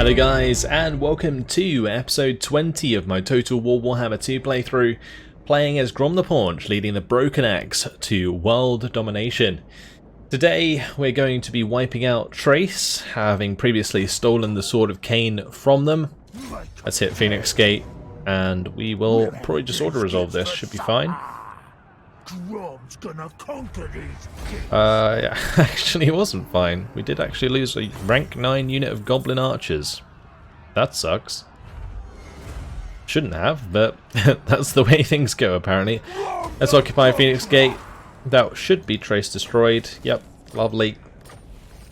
Hello guys, and welcome to episode 20 of my Total War Warhammer 2 playthrough, playing as Grom the Paunch, leading the Broken Axe to world domination. Today we're going to be wiping out Trace, having previously stolen the Sword of Cain from them. Let's hit Phoenix Gate, and we will probably just auto-resolve this, should be fine. Grom's gonna conquer these kids. Yeah, actually it wasn't fine. We did actually lose a rank 9 unit of Goblin Archers. That sucks. Shouldn't have, but that's the way things go apparently. Let's occupy Phoenix Gate. That should be Trace destroyed. Yep, lovely.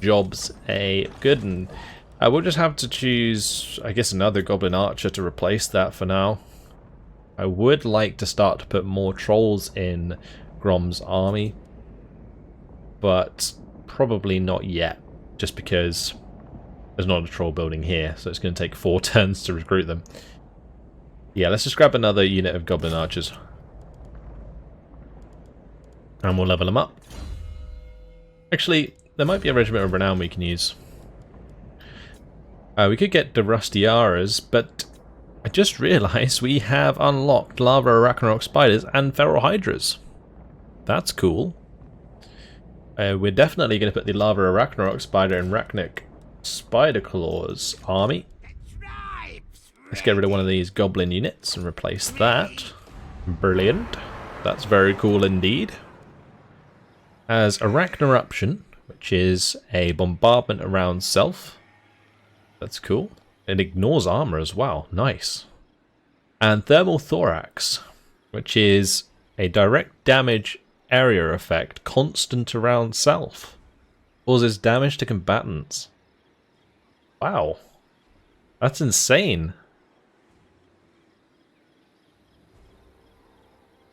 Jobs a good one. We'll just have to choose, I guess, another Goblin Archer to replace that for now. I would like to start to put more trolls in Grom's army, but probably not yet, just because there's not a troll building here, so it's going to take 4 turns to recruit them. Yeah, let's just grab another unit of Goblin Archers, and we'll level them up. Actually, there might be a Regiment of Renown we can use. We could get the Rustiaras, but I just realised we have unlocked Lava Arachnarok Spiders and Feral Hydras. That's cool. We're definitely going to put the Lava Arachnarok Spider in Rachnic Spider Claws army. Let's get rid of one of these Goblin units and replace that. Brilliant. That's very cool indeed. As Arachnaruption, which is a bombardment around self. That's cool. It ignores armor as well. Nice. And Thermal Thorax, which is a direct damage area effect constant around self. Causes damage to combatants. Wow. That's insane.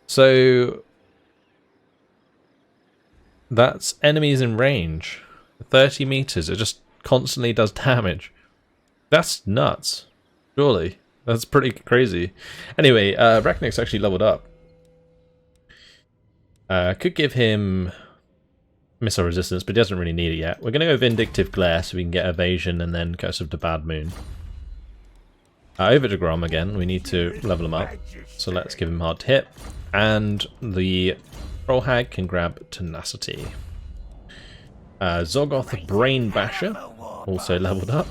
So that's enemies in range. 30 meters. It just constantly does damage. That's nuts. Surely. That's pretty crazy. Anyway, Rachnic's actually leveled up. Could give him missile resistance, but he doesn't really need it yet. We're going to go Vindictive Glare so we can get Evasion and then Curse of the Bad Moon. Over to Grom again. We need to level him up. So let's give him Hard to Hit. And the Troll Hag can grab Tenacity. Zoggoth Brain Basher also leveled up.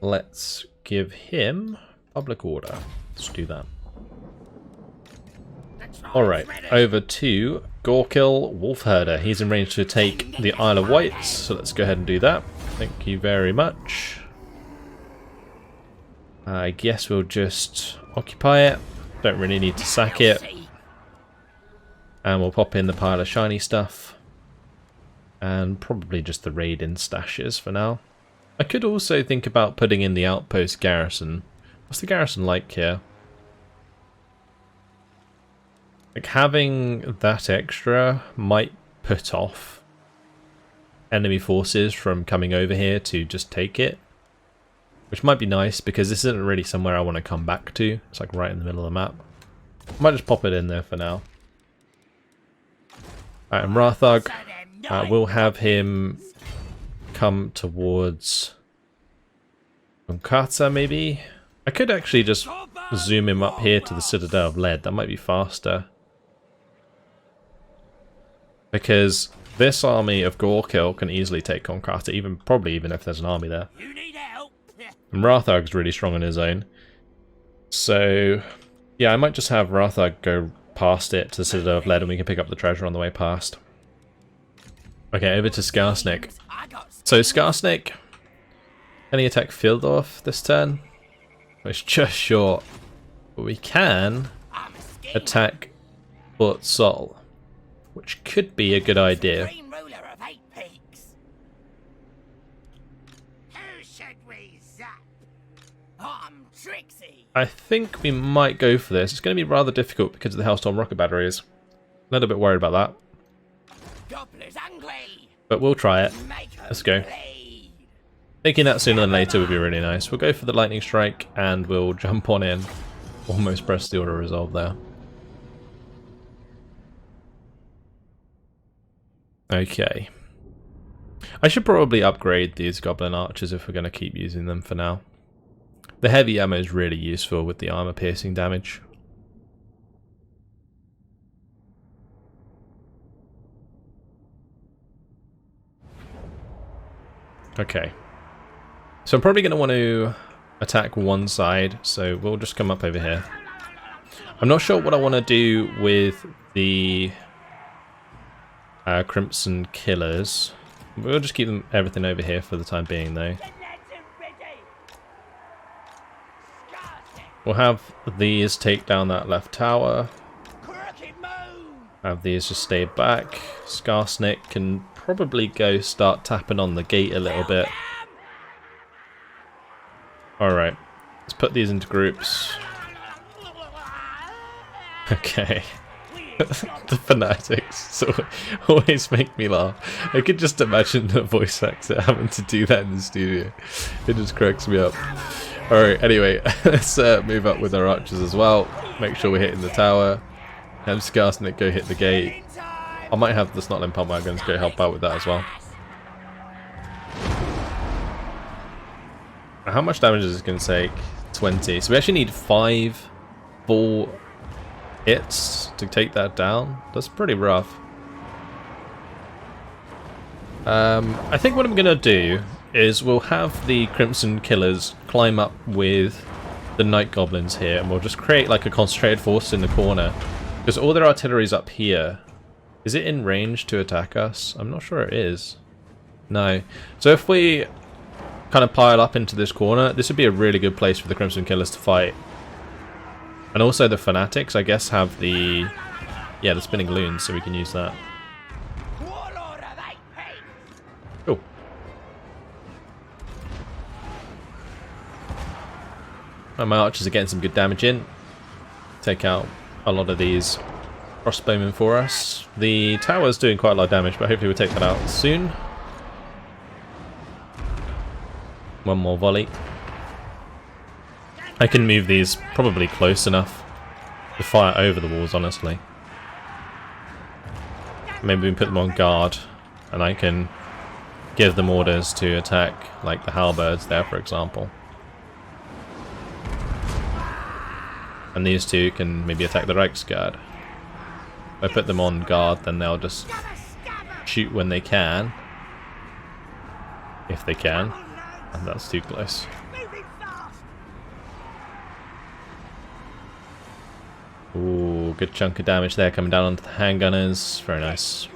Let's give him Public Order. Let's do that. Alright, over to Gorkill Wolfherder. He's in range to take the Isle of Wights, so let's go ahead and do that. Thank you very much. I guess we'll just occupy it. Don't really need to sack it. And we'll pop in the pile of shiny stuff. And probably just the raid-in stashes for now. I could also think about putting in the outpost garrison. What's the garrison like here? Like, having that extra might put off enemy forces from coming over here to just take it. Which might be nice, because this isn't really somewhere I want to come back to. It's like right in the middle of the map. I might just pop it in there for now. Alright, and Rathug, we'll have him come towards Unkata maybe? I could actually just zoom him up here to the Citadel of Lead. That might be faster. Because this army of Gorkill can easily take Konkata, probably even if there's an army there. And Rathug's really strong on his own. So yeah, I might just have Rathug go past it to the Citadel of Lead and we can pick up the treasure on the way past. Okay, over to Skarsnik. So Skarsnik, can he attack Fildorf this turn? It's just short. But we can attack Fort Sol, which could be a good idea. I think we might go for this. It's going to be rather difficult because of the Hellstorm rocket batteries. A little bit worried about that. But we'll try it. Let's go. Taking that sooner than later would be really nice. We'll go for the Lightning Strike and we'll jump on in. Almost press the auto-resolve there. Okay. I should probably upgrade these goblin archers if we're going to keep using them for now. The heavy ammo is really useful with the armor piercing damage. Okay. So I'm probably going to want to attack one side, so we'll just come up over here. I'm not sure what I want to do with the Crimson Killers. We'll just keep everything over here for the time being, though. We'll have these take down that left tower. Have these just stay back. Skarsnik can probably go start tapping on the gate a little bit. Alright, let's put these into groups. Okay. The fanatics always make me laugh. I could just imagine the voice actor having to do that in the studio. It just cracks me up. Alright, anyway, let's move up with our archers as well. Make sure we're hitting the tower. Have Skarsnik go hit the gate. I might have the Snotling pump wagons go help out with that as well. How much damage is this going to take? 20. So we actually need 5 full hits to take that down. That's pretty rough. I think what I'm going to do is we'll have the Crimson Killers climb up with the Night Goblins here, and we'll just create like a concentrated force in the corner. Because all their artillery's up here. Is it in range to attack us? I'm not sure it is. No. So if we kind of pile up into this corner, this would be a really good place for the Crimson Killers to fight. And also the Fanatics, I guess, have the spinning loons, so we can use that. Cool. And my archers are getting some good damage in. Take out a lot of these crossbowmen for us. The tower's doing quite a lot of damage, but hopefully we'll take that out soon. One more volley. I can move these probably close enough to fire over the walls, honestly. Maybe we can put them on guard, and I can give them orders to attack, like the halberds there, for example. And these two can maybe attack the Reichsguard. If I put them on guard, then they'll just shoot when they can. If they can. And that's too close. Ooh, good chunk of damage there coming down onto the handgunners. Very nice.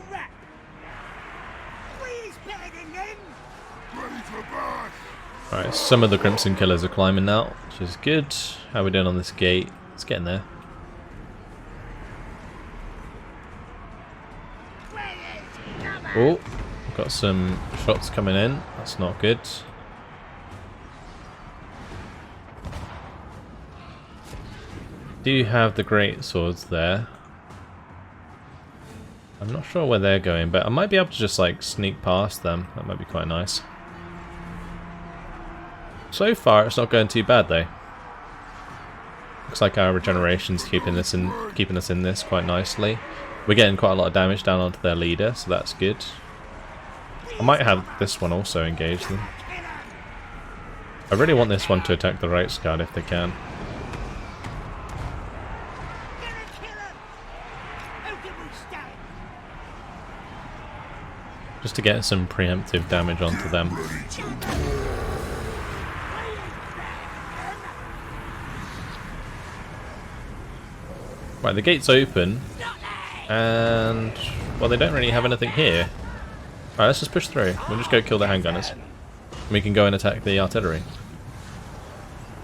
Alright, some of the Crimson Killers are climbing now, which is good. How are we doing on this gate? It's getting there. Oh, got some shots coming in. That's not good. Do have the great swords there. I'm not sure where they're going, but I might be able to just like sneak past them. That might be quite nice. So far, it's not going too bad though. Looks like our regeneration's keeping us in this quite nicely. We're getting quite a lot of damage down onto their leader, so that's good. I might have this one also engage them. I really want this one to attack the Reichsguard if they can. Just to get some preemptive damage onto them. Right, the gate's open, and well, they don't really have anything here. Alright, let's just push through. We'll just go kill the handgunners. We can go and attack the artillery.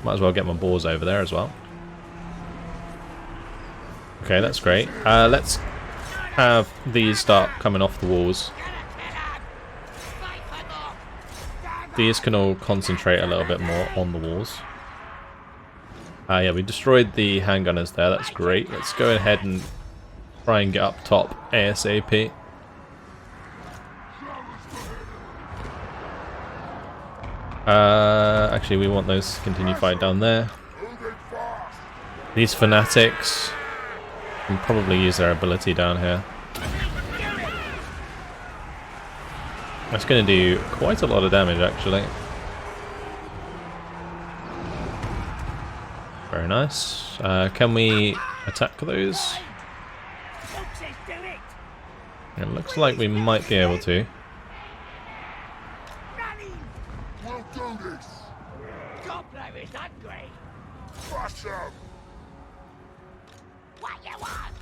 Might as well get my boars over there as well. Okay, that's great. Let's have these start coming off the walls. These can all concentrate a little bit more on the walls. Yeah, we destroyed the handgunners there, that's great. Let's go ahead and try and get up top ASAP. Actually, we want those to continue fight down there. These fanatics can probably use their ability down here. That's going to do quite a lot of damage, actually. Very nice. Can we attack those? It looks like we might be able to. We'll do this. Gobbler is hungry. Crush him. What you want?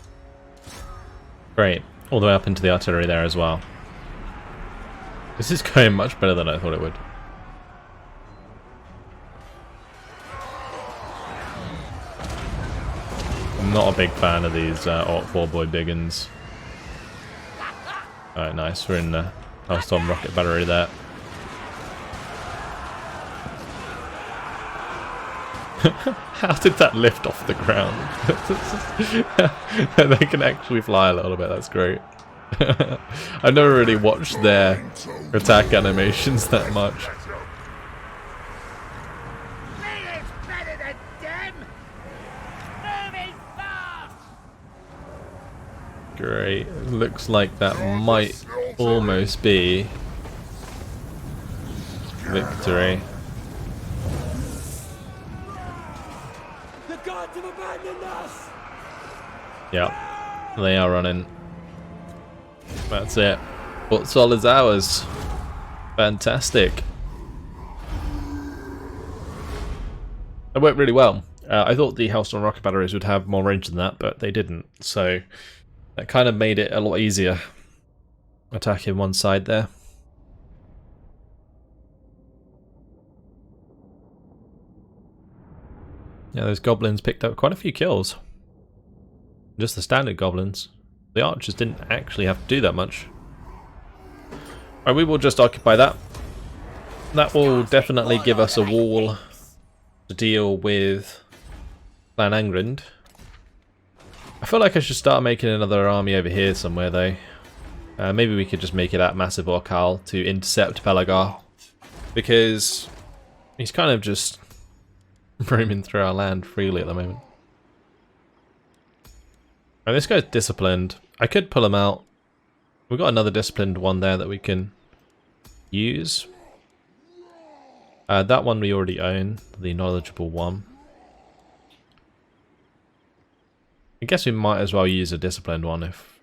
Great. All the way up into the artillery there as well. This is going much better than I thought it would. I'm not a big fan of these Orc 4 boy biggins. Alright, nice. We're in the Hellstorm rocket battery there. How did that lift off the ground? They can actually fly a little bit, that's great. I've never really watched their attack animations that much. Me is better than them. Moving fast. Great. Looks like that might almost be victory. The gods have abandoned us. Yep, they are running. That's it. What's all is ours? Fantastic. It worked really well. I thought the Hellstorm rocket batteries would have more range than that, but they didn't. So that kind of made it a lot easier attacking one side there. Yeah, those goblins picked up quite a few kills. Just the standard goblins. The archers didn't actually have to do that much. Alright, we will just occupy that. That will definitely give us a wall to deal with Clan Angrind. I feel like I should start making another army over here somewhere though. Maybe we could just make it at Massive Orcal to intercept Pelagar. Because he's kind of just roaming through our land freely at the moment. Right, this guy's disciplined. I could pull him out. We've got another disciplined one there that we can use. That one we already own, the knowledgeable one. I guess we might as well use a disciplined one if,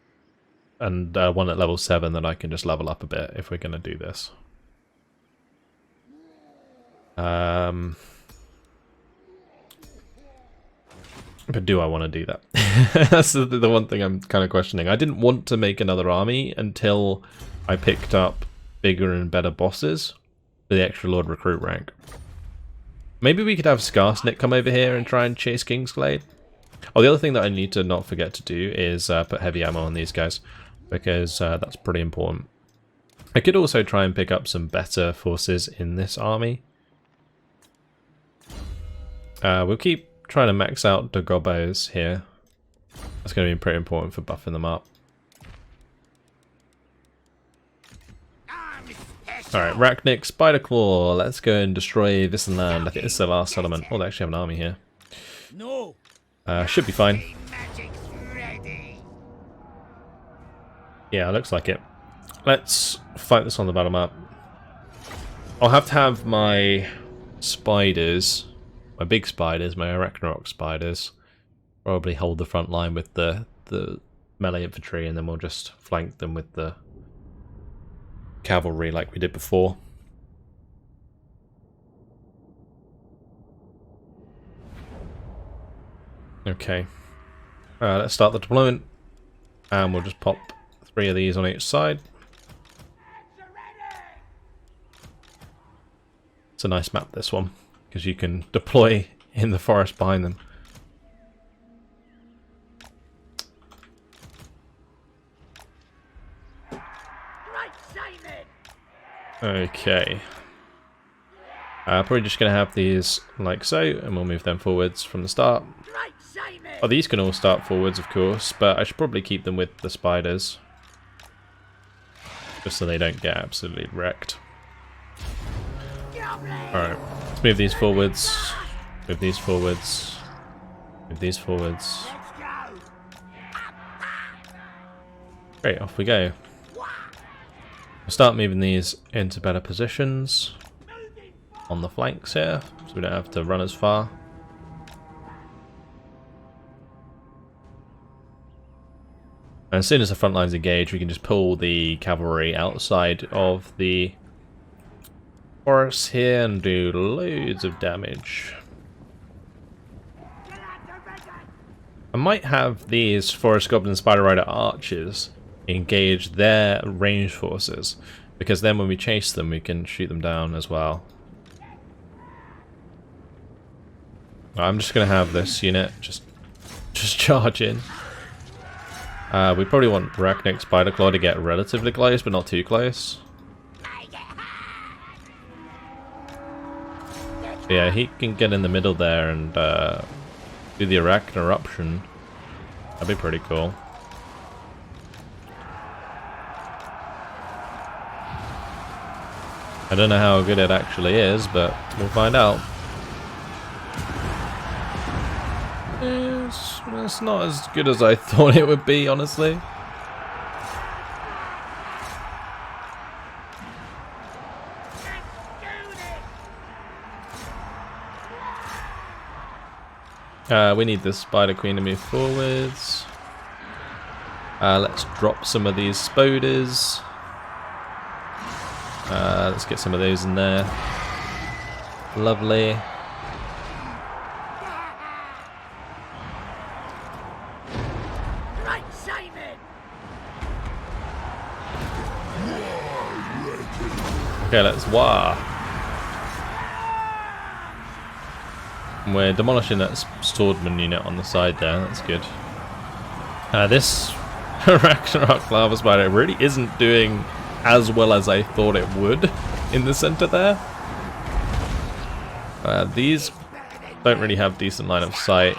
and one at level 7 that I can just level up a bit if we're going to do this. But do I want to do that? That's the one thing I'm kind of questioning. I didn't want to make another army until I picked up bigger and better bosses for the extra Lord Recruit rank. Maybe we could have Skarsnik come over here and try and chase Kingsglaive. Oh, the other thing that I need to not forget to do is put heavy ammo on these guys, because that's pretty important. I could also try and pick up some better forces in this army. We'll keep trying to max out the Gobos here. That's going to be pretty important for buffing them up. Alright, Rachnik, Spider Claw, let's go and destroy this land. I think this is the last settlement. Oh, they actually have an army here. No. Should be fine. Yeah, looks like it. Let's fight this on the battle map. I'll have to have my spiders, my big spiders, my Arachnarok spiders, probably hold the front line with the melee infantry, and then we'll just flank them with the cavalry like we did before. Okay, let's start the deployment, and we'll just pop 3 of these on each side. It's a nice map, this one, because you can deploy in the forest behind them. Okay. Probably just going to have these like so, and we'll move them forwards from the start. Oh, these can all start forwards, of course, but I should probably keep them with the spiders, just so they don't get absolutely wrecked. Alright, let's move these forwards, move these forwards, move these forwards. Great, off we go. Start moving these into better positions on the flanks here, so we don't have to run as far. And as soon as the front lines engage, we can just pull the cavalry outside of the forests here and do loads of damage. I might have these Forest Goblin Spider Rider archers engage their range forces, because then when we chase them we can shoot them down as well. I'm just going to have this unit just charge in. We probably want Arachnic Spiderclaw to get relatively close, but not too close. Yeah, he can get in the middle there and do the Arachn Eruption. That'd be pretty cool. I don't know how good it actually is, but we'll find out. It's not as good as I thought it would be, honestly. We need the Spider Queen to move forwards. Let's drop some of these spoders. Let's get some of those in there. Lovely. Okay, let's wah. And we're demolishing that swordman unit on the side there. That's good. This Ragnarok Lava Spider really isn't doing as well as I thought it would in the center there. These don't really have decent line of sight.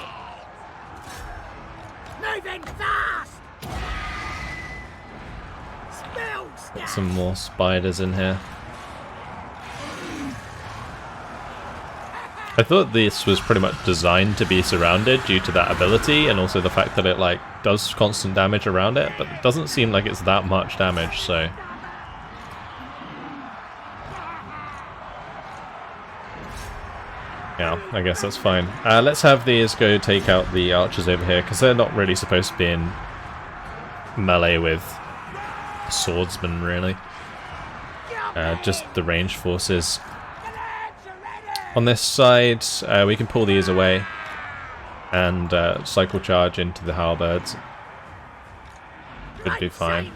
Moving fast. Get some more spiders in here. I thought this was pretty much designed to be surrounded due to that ability, and also the fact that it like does constant damage around it, but it doesn't seem like it's that much damage, so. Yeah, I guess that's fine. Let's have these go take out the archers over here, because they're not really supposed to be in melee with swordsmen, really. Just the ranged forces. On this side, we can pull these away and cycle charge into the halberds. Should be fine.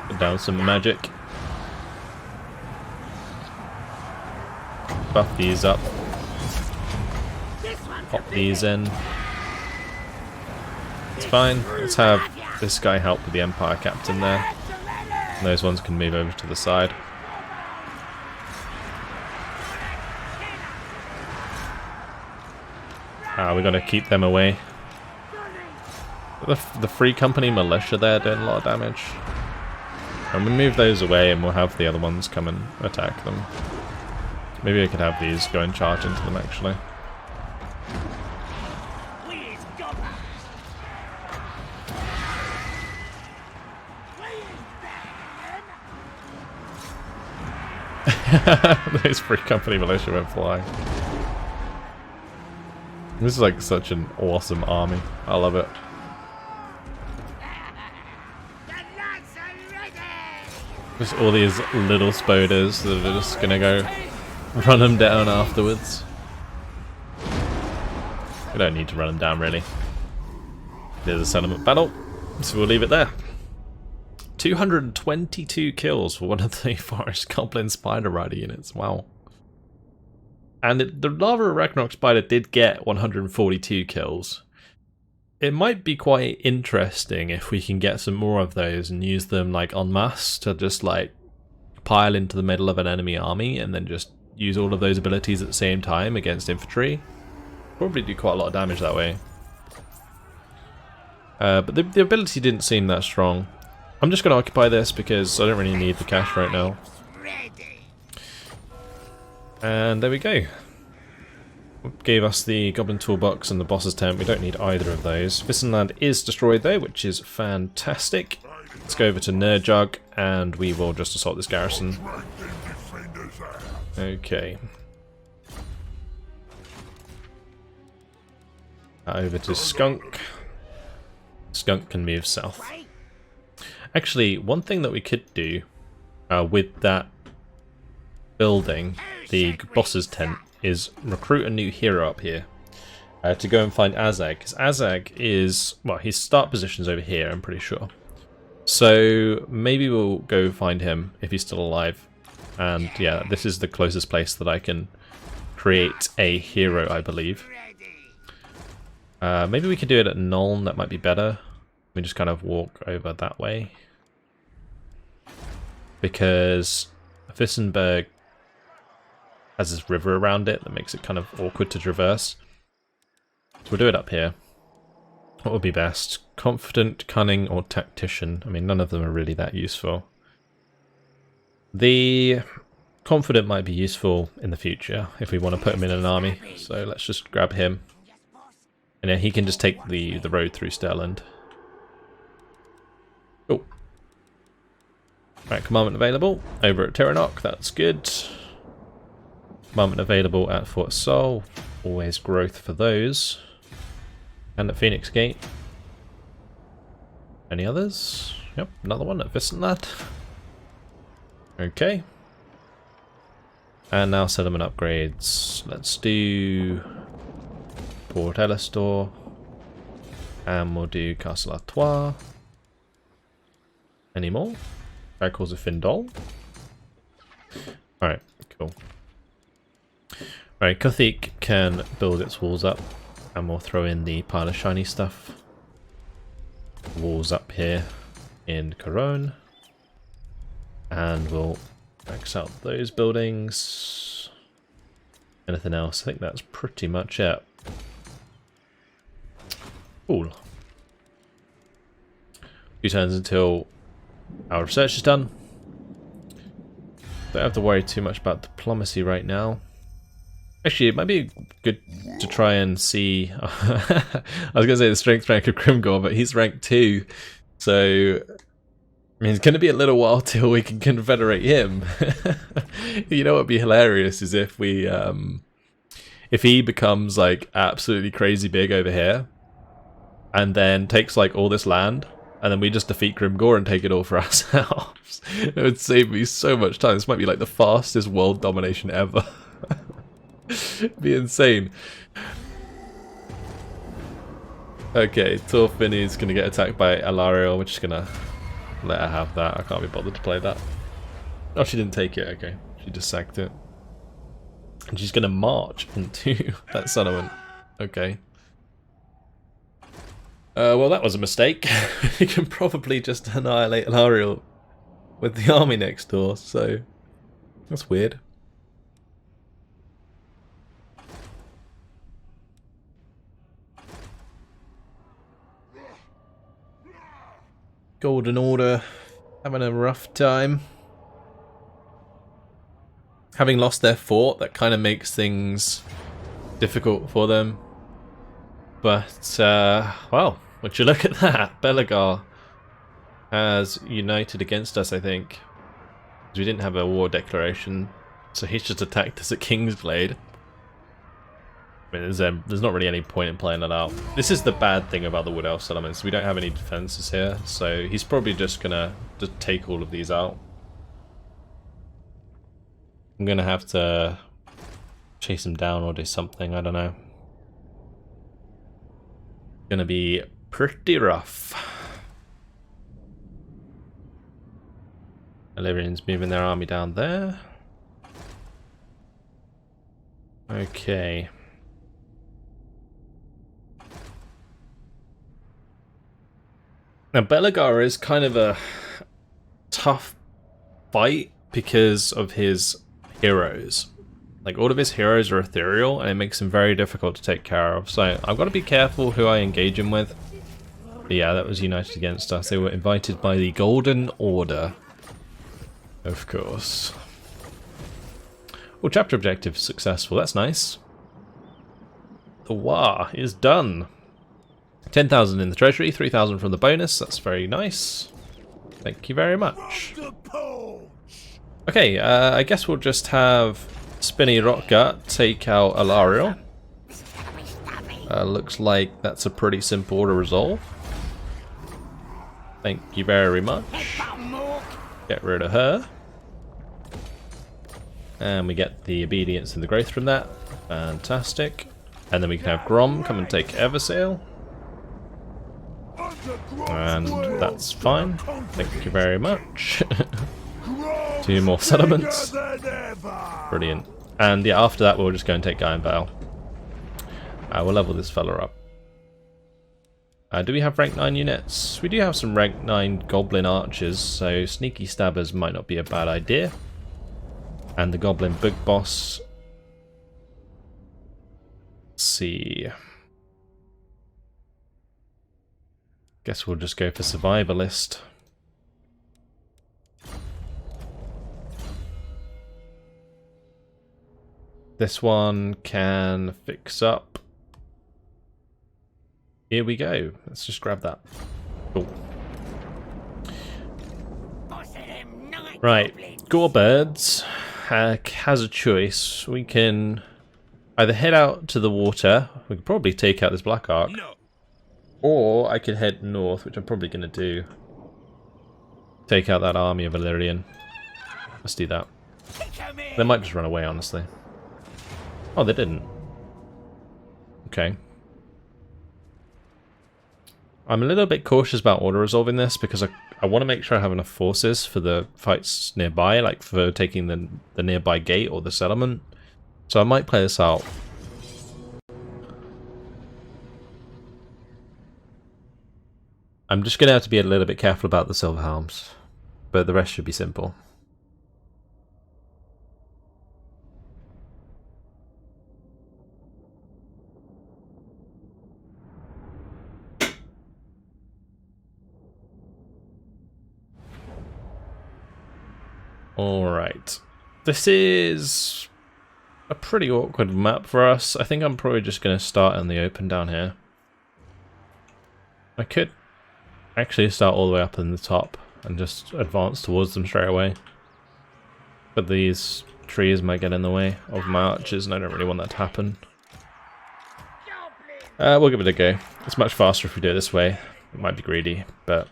Put down some magic. Buff these up. Pop these in. It's fine. Let's have this guy help with the Empire Captain there. And those ones can move over to the side. We gotta keep them away. The Free Company militia there doing a lot of damage. And we move those away and we'll have the other ones come and attack them. Maybe I could have these go and charge into them actually. Those Free Company militia went flying. This is like such an awesome army. I love it. Just all these little spoders that are just gonna go run them down afterwards. We don't need to run them down really. There's a settlement battle, so we'll leave it there. 222 kills for one of the Forest Goblin Spider Rider units, wow. And the Lava Ragnarok Spider did get 142 kills. It might be quite interesting if we can get some more of those and use them like en masse to just like pile into the middle of an enemy army and then just use all of those abilities at the same time against infantry. Probably do quite a lot of damage that way. But the ability didn't seem that strong. I'm just going to occupy this because I don't really need the cash right now. And there we go. gave us the Goblin Toolbox and the Boss's Tent. We don't need either of those. Vissenland is destroyed though, which is fantastic. Let's go over to Nerdjug and we will just assault this garrison. Okay. Over to Skunk. Skunk can move south. Actually, one thing that we could do with that building, the boss's tent, is recruit a new hero up here to go and find Azag. Because Azag is, well, his start position's over here, I'm pretty sure. So maybe we'll go find him if he's still alive. And yeah, this is the closest place that I can create a hero, I believe. Maybe we could do it at Nuln, that might be better. We just kind of walk over that way. Because Vissenberg has this river around it that makes it kind of awkward to traverse. So we'll do it up here. What would be best? Confident, cunning, or tactician? I mean, none of them are really that useful. The confident might be useful in the future if we want to put him in an army. So let's just grab him. And then he can just take the road through Sterland. Cool. Right, commandment available over at Tiranoc, that's good. Commandment available at Fort Sol, always growth for those. And at Phoenix Gate. Any others? Yep, another one at Vissenland. Okay. And now settlement upgrades. Let's do Port Elistor. And we'll do Castle Artois. Any more? Miracles of Findol. Alright, cool. Alright, Kuthik can build its walls up. And we'll throw in the pile of shiny stuff. Walls up here in Corone. And we'll max out those buildings. Anything else? I think that's pretty much it. Cool. 2 turns until our research is done. Don't have to worry too much about diplomacy right now. Actually, it might be good to try and see... I was going to say the strength rank of Grimgor, but he's rank 2. So, I mean, it's going to be a little while till we can confederate him. You know what would be hilarious is if we... if he becomes, like, absolutely crazy big over here, and then takes, like, all this land, and then we just defeat Grimgor and take it all for ourselves. It would save me so much time. This might be, like, the fastest world domination ever. It'd be insane. Okay, Torfin is going to get attacked by Alariel. We're just going to let her have that. I can't be bothered to play that. Oh, she didn't take it. Okay, she just sacked it. And she's going to march into that settlement. Okay. Well, that was a mistake. You can probably just annihilate Alariel with the army next door, so that's weird. Golden Order having a rough time. Having lost their fort, that kind of makes things difficult for them. But, well, would you look at that? Belegar has united against us, I think. Because we didn't have a war declaration, so he's just attacked us at Kingsblade. I mean, there's not really any point in playing that out. This is the bad thing about the Wood Elf settlements. We don't have any defenses here, so he's probably just gonna take all of these out. I'm gonna have to chase him down or do something, I don't know. Gonna be pretty rough. Illyrians moving their army down there. Okay. Now, Belegar is kind of a tough fight because of his heroes. Like, all of his heroes are ethereal, and it makes him very difficult to take care of. So, I've got to be careful who I engage him with. But yeah, that was united against us. They were invited by the Golden Order. Of course. Well, chapter objective successful. That's nice. The war is done. 10,000 in the treasury, 3,000 from the bonus. That's very nice. Thank you very much. Grom the Paunch. Okay, I guess we'll just have Spinny Rockgut take out Alariel. Looks like that's a pretty simple to resolve. Thank you very much. Get rid of her. And we get the obedience and the growth from that. Fantastic. And then we can have Grom come and take Eversail. And that's fine. Thank you very much. 2 more settlements. Brilliant. And yeah, after that we'll just go and take Guy and Val. We'll level this fella up. Do we have rank 9 units? We do have some rank 9 goblin archers, so sneaky stabbers might not be a bad idea. And the goblin big boss. Let's see. Guess we'll just go for survivalist. This one can fix up. Here we go. Let's just grab that. Cool. Right, Gorebirds has a choice. We can either head out to the water. We could probably take out this Black Ark. No. Or I could head north, which I'm probably going to do. Take out that army of Illyrian. Let's do that. They might just run away, honestly. Oh, they didn't. Okay. I'm a little bit cautious about auto-resolving this because I want to make sure I have enough forces for the fights nearby, like for taking the nearby gate or the settlement. So I might play this out. I'm just going to have to be a little bit careful about the silver helms, but the rest should be simple. Alright, this is a pretty awkward map for us. I think I'm probably just going to start in the open down here. I could actually start all the way up in the top and just advance towards them straight away. But these trees might get in the way of my archers and I don't really want that to happen. We'll give it a go. It's much faster if we do it this way. It might be greedy, but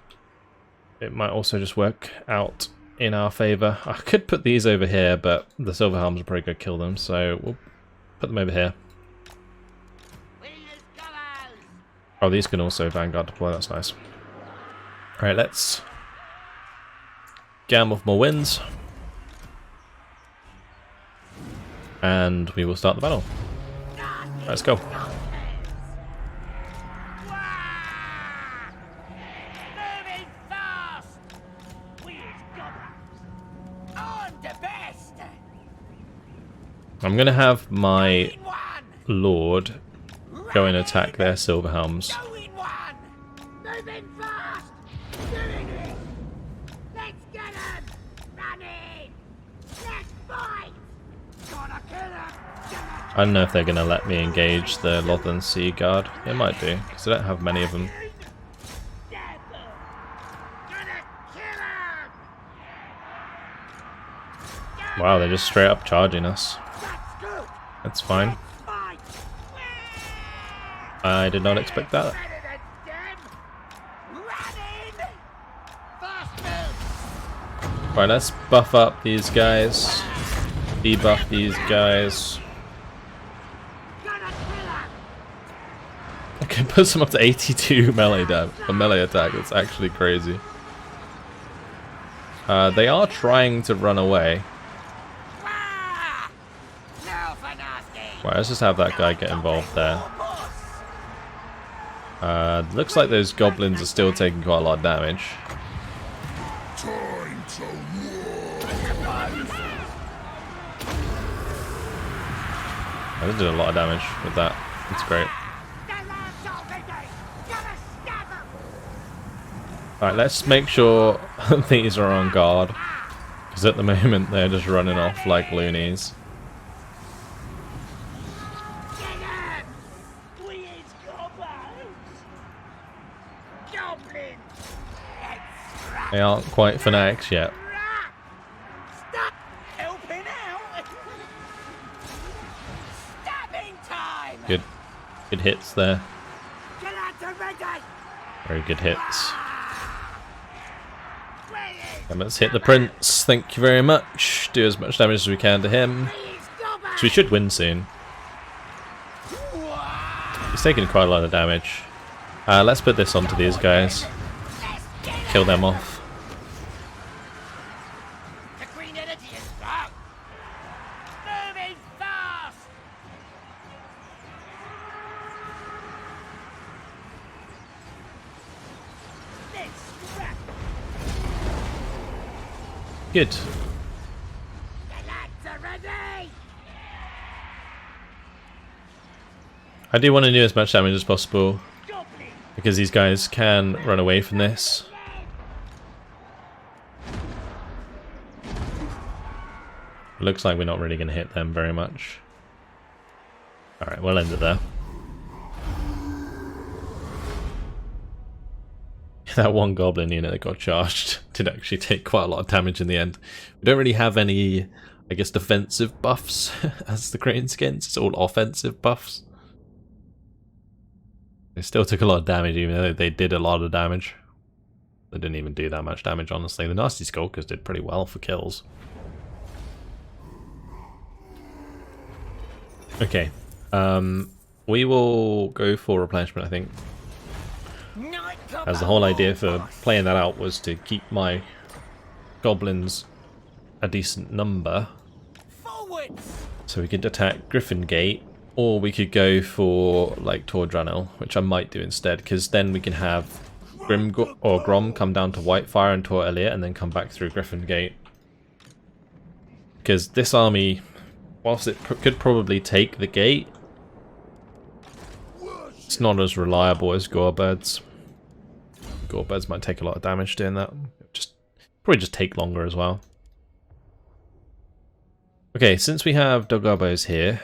it might also just work out in our favour. I could put these over here, but the silver helms are probably going to kill them, so we'll put them over here. Oh, these can also Vanguard deploy, that's nice. Alright, let's gam off more wins. And we will start the battle. Let's go. I'm going to have my lord go and attack their silver helms. I don't know if they're going to let me engage the Lothern Sea Guard. They might do, because I don't have many of them. Wow, they're just straight up charging us. That's fine. I did not expect that. Right, let's buff up these guys. Debuff these guys. I can put some up to 82 melee attack. That's actually crazy. They are trying to run away. Right, let's just have that guy get involved there. Looks like those goblins are still taking quite a lot of damage. Time to They did a lot of damage with that. That's great. Alright, let's make sure these are on guard. Because at the moment they're just running off like loonies. They aren't quite fanatics yet. Stop helping out. Stabbing time. Good hits there. Get out to ready. Very good hits. Ready. And let's hit the prince. Thank you very much. Do as much damage as we can to him. So we should win soon. He's taking quite a lot of damage. Let's put this onto these guys. Kill them off. The green energy is back. Moving fast. Let's scrap. Good. The lads are ready. I do want to do as much damage as possible, Goblin. because these guys can run away from this. It looks like we're not really going to hit them very much. Alright, we'll end it there. That one goblin unit that got charged did actually take quite a lot of damage in the end. We don't really have any, I guess, defensive buffs as the Greenskins. It's all offensive buffs. They still took a lot of damage, even though they did a lot of damage. They didn't even do that much damage, honestly. The Nasty Skulkers did pretty well for kills. Okay. We will go for replenishment, I think. As the whole idea for playing that out was to keep my goblins a decent number. Forwards. So we could attack Griffin Gate, or we could go for like Tordranil, which I might do instead, because then we can have Grom come down to Whitefire and Tor Elliot, and then come back through Griffin Gate. Because this army, whilst it could probably take the gate, it's not as reliable as Gorebirds. Gorebirds might take a lot of damage doing that. Probably just take longer as well. Okay, since we have Dogarbos here,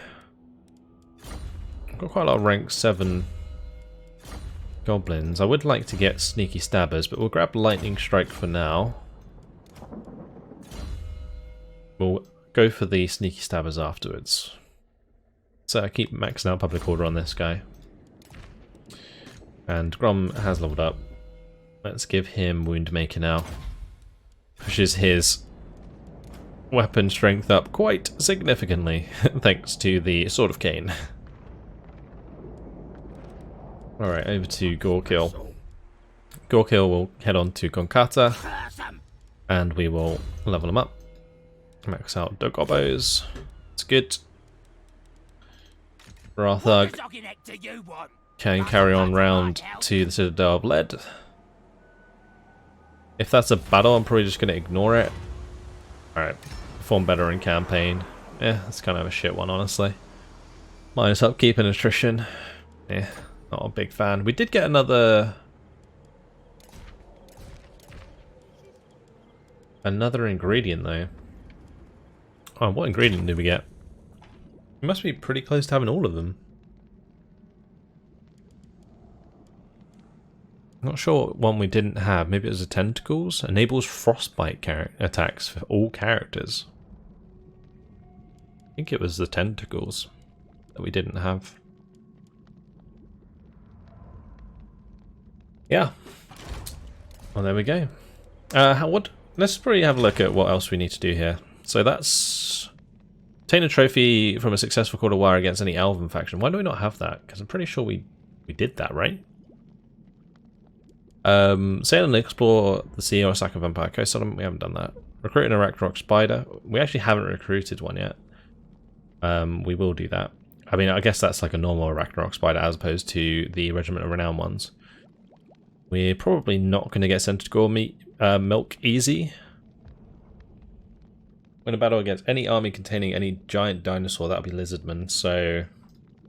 I've got quite a lot of rank 7 goblins. I would like to get Sneaky Stabbers, but we'll grab Lightning Strike for now. We'll go for the Sneaky Stabbers afterwards. So I keep maxing out Public Order on this guy. And Grom has leveled up. Let's give him Wound Maker now. Pushes his weapon strength up quite significantly, thanks to the Sword of Cain. Alright, over to Gorkill. Gorkill will head on to Gonkata, and we will level him up. Max out Dogobos. It's good. Rathug can carry on round to the Citadel of Lead. If that's a battle, I'm probably just going to ignore it. Alright, perform better in campaign. Yeah, that's kind of a shit one, honestly. Minus upkeep and attrition. Yeah, not a big fan. We did get another ingredient, though. Oh, what ingredient did we get? We must be pretty close to having all of them. Not sure what one we didn't have. Maybe it was the Tentacles. Enables frostbite attacks for all characters. I think it was the Tentacles that we didn't have. Yeah. Well, there we go. Let's probably have a look at what else we need to do here. So that's obtain a trophy from a successful Court of War against any Elven faction. Why do we not have that? Because I'm pretty sure we did that, right? Sail and explore the sea or sack of Vampire Coast Settlement. We haven't done that. Recruiting a Ragnarok Spider. We actually haven't recruited one yet. We will do that. I mean, I guess that's like a normal Ragnarok Spider as opposed to the Regiment of Renown ones. We're probably not going to get Centaur milk easy. Win a battle against any army containing any giant dinosaur, that'll be Lizardmen. So,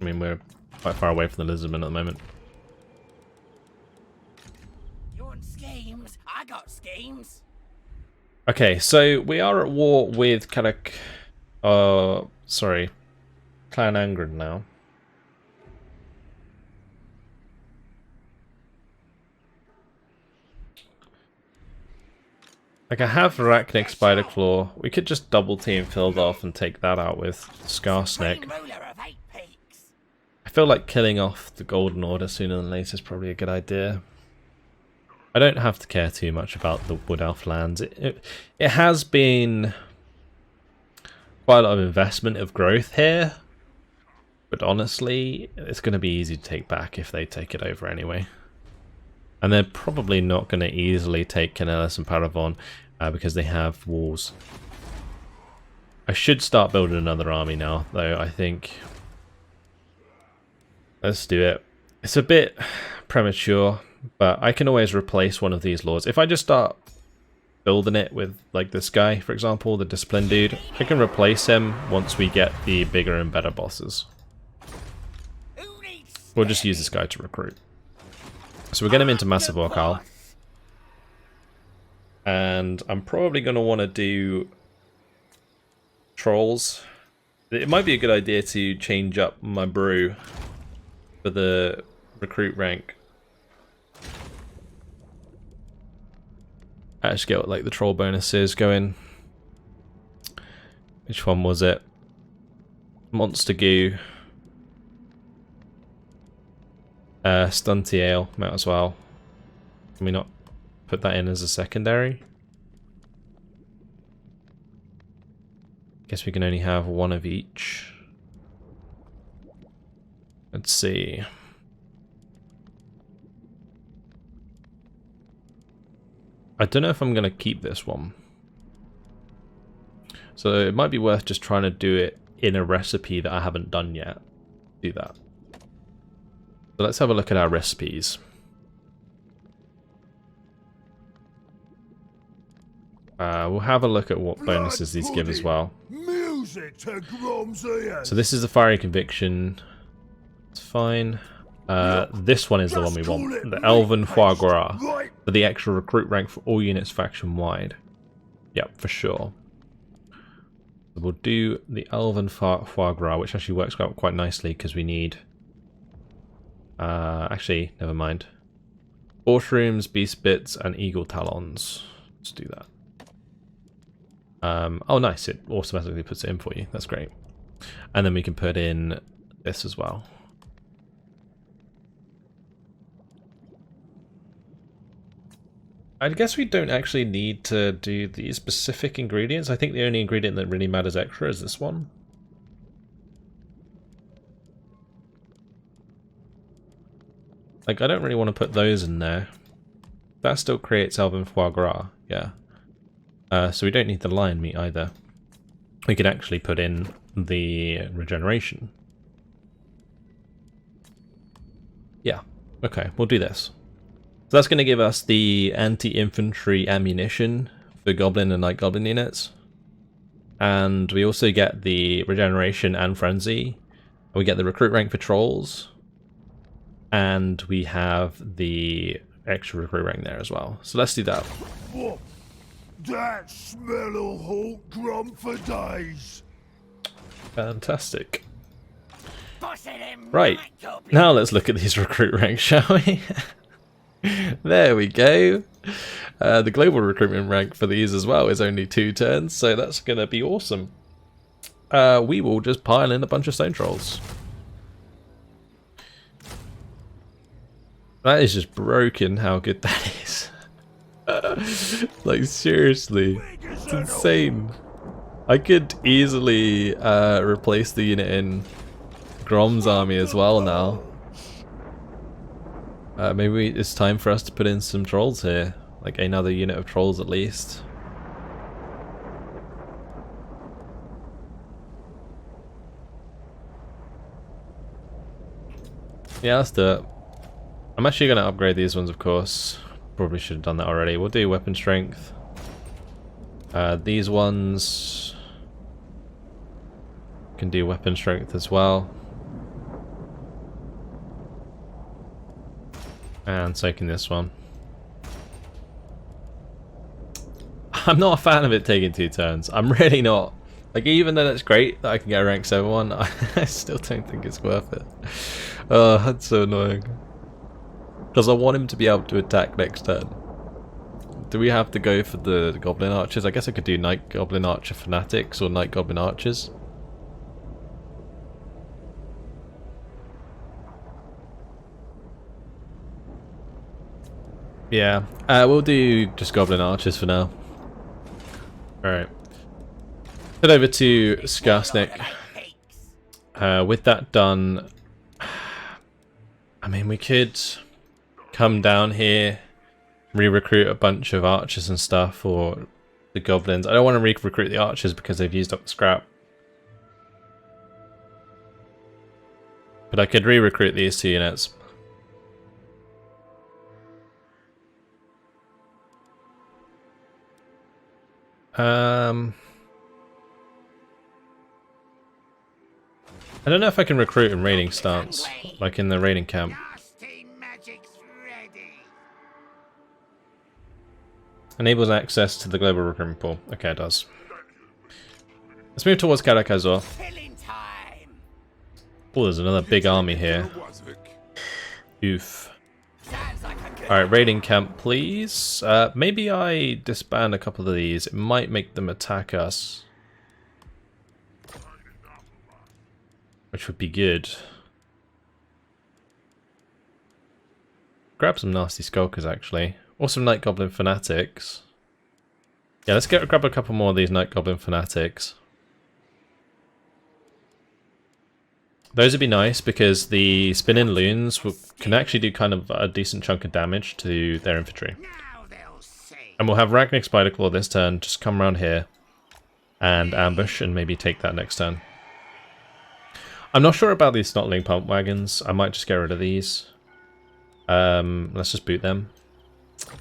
I mean, we're quite far away from the Lizardmen at the moment. You want schemes? I got schemes. Okay, so we are at war with Clan Angren now. Like I have Arachnic Spider Claw. We could just double team Filled off and take that out with Scar Snake. Supreme ruler of 8 peaks. I feel like killing off the Golden Order sooner than later is probably a good idea. I don't have to care too much about the Wood Elf lands. It has been quite a lot of investment of growth here, but honestly, it's going to be easy to take back if they take it over anyway. And they're probably not going to easily take Canellis and Paravon because they have walls. I should start building another army now, though, I think. Let's do it. It's a bit premature, but I can always replace one of these lords. If I just start building it with, like, this guy, for example, the Discipline dude, I can replace him once we get the bigger and better bosses. Who needs We'll just use this guy to recruit. So we'll get him into Massive Orcal. And I'm probably going to want to do Trolls. It might be a good idea to change up my brew for the recruit rank. I just get like the troll bonuses going. Which one was it? Monster Goo. Stunty Ale, might as well. Can we not put that in as a secondary? Guess we can only have one of each. Let's see. I don't know if I'm going to keep this one. So it might be worth just trying to do it in a recipe that I haven't done yet. Do that. So let's have a look at our recipes. We'll have a look at what bonuses these give as well. Music to Grom's ears. So this is the Fiery Conviction. It's fine. This one is the one we want. The Elven Foie Gras. For the extra recruit rank for all units faction wide. Yep, for sure. So we'll do the Elven Foie Gras, which actually works out quite nicely because we need... actually, never mind. Ortrooms, Beast Bits, and Eagle Talons. Let's do that. Oh nice, it automatically puts it in for you. That's great. And then we can put in this as well. I guess we don't actually need to do these specific ingredients. I think the only ingredient that really matters extra is this one. Like, I don't really want to put those in there. That still creates Elven Foie Gras, yeah. So we don't need the lion meat either. We can actually put in the regeneration. Yeah, okay, we'll do this. So that's going to give us the anti-infantry ammunition for Goblin and Night Goblin units. And we also get the regeneration and frenzy. We get the recruit rank for trolls. And we have the extra recruit rank there as well. So let's do that. Whoa. That smell'll halt Grom for days. Fantastic. Bossing him Right, Goblin. now let's look at these recruit ranks, shall we? There we go. The global recruitment rank for these as well is only 2 turns, so that's going to be awesome. We will just pile in a bunch of stone trolls. That is just broken how good that is. Like, seriously, it's insane. I could easily replace the unit in Grom's army as well now. Maybe it's time for us to put in some trolls here. Like another unit of trolls at least. Yeah, let's do it. I'm actually going to upgrade these ones, of course. Probably should have done that already. We'll do weapon strength. These ones can do weapon strength as well. And so can this one. I'm not a fan of it taking 2 turns. I'm really not. Like, even though that's great that I can get a rank 7 one, I still don't think it's worth it. Oh, that's so annoying. Because I want him to be able to attack next turn. Do we have to go for the Goblin Archers? I guess I could do Night Goblin Archer Fanatics or Night Goblin Archers. Yeah, we'll do just Goblin Archers for now. Alright. Head over to Skarsnik. With that done, I mean, we could come down here, re-recruit a bunch of archers and stuff for the goblins. I don't want to re-recruit the archers because they've used up the scrap. But I could re-recruit these 2 units. I don't know if I can recruit in raiding stance, like in the raiding camp. Enables access to the global recruitment pool. Okay, it does. Let's move towards Karakazor. Oh, there's another big army here. Oof. Alright, raiding camp, please. Maybe I disband a couple of these. It might make them attack us, which would be good. Grab some nasty skulkers, actually. Or some Night Goblin Fanatics. Yeah, let's grab a couple more of these Night Goblin Fanatics. Those would be nice because the spinning loons can actually do kind of a decent chunk of damage to their infantry. And we'll have Ragnik Spiderclaw this turn, just come around here and ambush and maybe take that next turn. I'm not sure about these Snotling pump wagons. I might just get rid of these. Let's just boot them.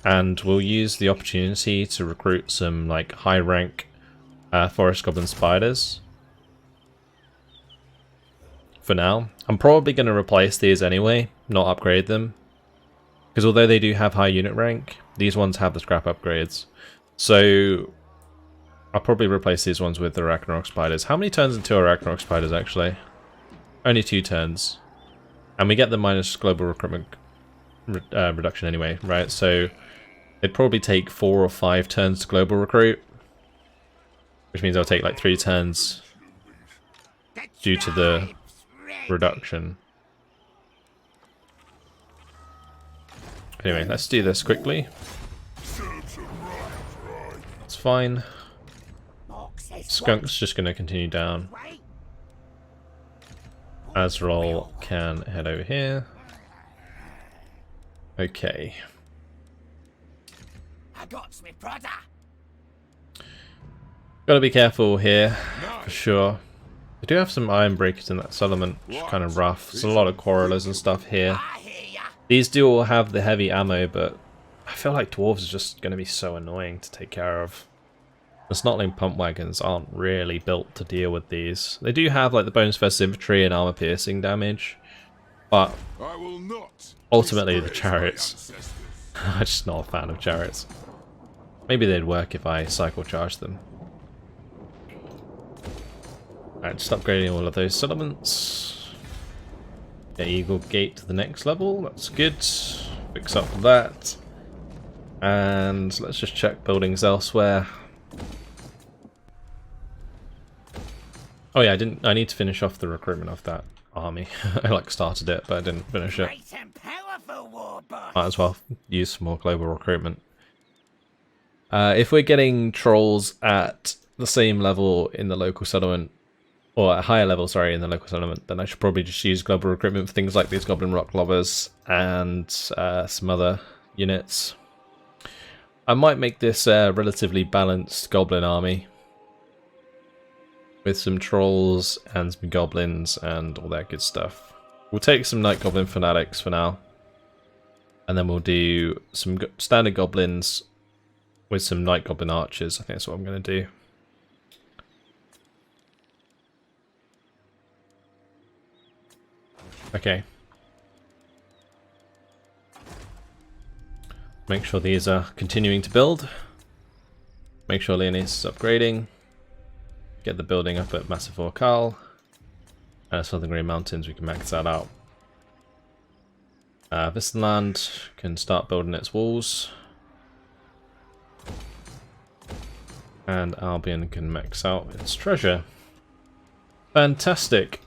And we'll use the opportunity to recruit some like high rank Forest Goblin Spiders. For now. I'm probably going to replace these anyway, not upgrade them. Because although they do have high unit rank, these ones have the scrap upgrades. So I'll probably replace these ones with the Ragnarok Spiders. How many turns into a Ragnarok Spiders actually? Only 2 turns. And we get the minus global recruitment reduction anyway, right? So it'd probably take 4 or 5 turns to global recruit. Which means I'll take like 3 turns due to the reduction. Anyway, let's do this quickly. It's fine. Skunk's just going to continue down. Azrael can head over here. Okay. Gotta be careful here, for sure. We do have some iron breakers in that settlement, which is kind of rough. There's a lot of quarrelers and stuff here. These do all have the heavy ammo, but I feel like dwarves are just going to be so annoying to take care of. The Snotling pump wagons aren't really built to deal with these. They do have like the Bones First infantry and armor piercing damage, but ultimately the chariots. I'm just not a fan of chariots. Maybe they'd work if I cycle charge them. Alright, just upgrading all of those settlements. Get Eagle Gate to the next level, that's good. Fix up that. And let's just check buildings elsewhere. Oh yeah, I need to finish off the recruitment of that army. I like started it, but I didn't finish it. Might as well use some more global recruitment. If we're getting trolls at the same level in the local settlement, or at a higher level, sorry, in the local settlement, then I should probably just use global recruitment for things like these Goblin Rock Lobbers and some other units. I might make this a relatively balanced Goblin army with some trolls and some goblins and all that good stuff. We'll take some Night Goblin Fanatics for now, and then we'll do some standard goblins with some Night Goblin Archers. I think that's what I'm going to do. Okay. Make sure these are continuing to build. Make sure Leonis is upgrading. Get the building up at Massive Orcal. And Southern Green Mountains, we can max that out. Vistenland can start building its walls. And Albion can max out its treasure. Fantastic.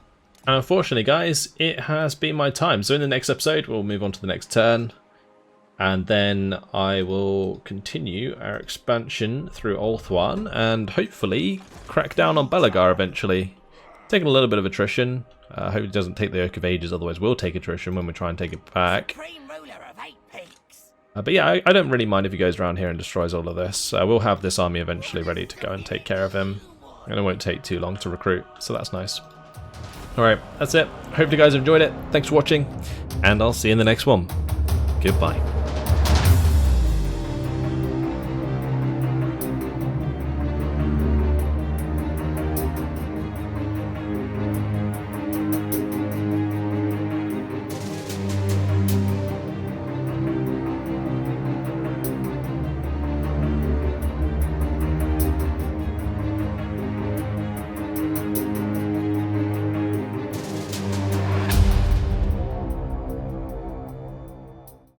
And unfortunately, guys, it has been my time. So in the next episode, we'll move on to the next turn. And then I will continue our expansion through Ulthuan and hopefully crack down on Belagar eventually. Taking a little bit of attrition. I hope it doesn't take the Oak of Ages, otherwise we'll take attrition when we try and take it back. Supreme ruler of 8 peaks. But yeah, I don't really mind if he goes around here and destroys all of this. We'll have this army eventually ready to go and take care of him. And it won't take too long to recruit, so that's nice. Alright, that's it. Hope you guys enjoyed it. Thanks for watching, and I'll see you in the next one. Goodbye.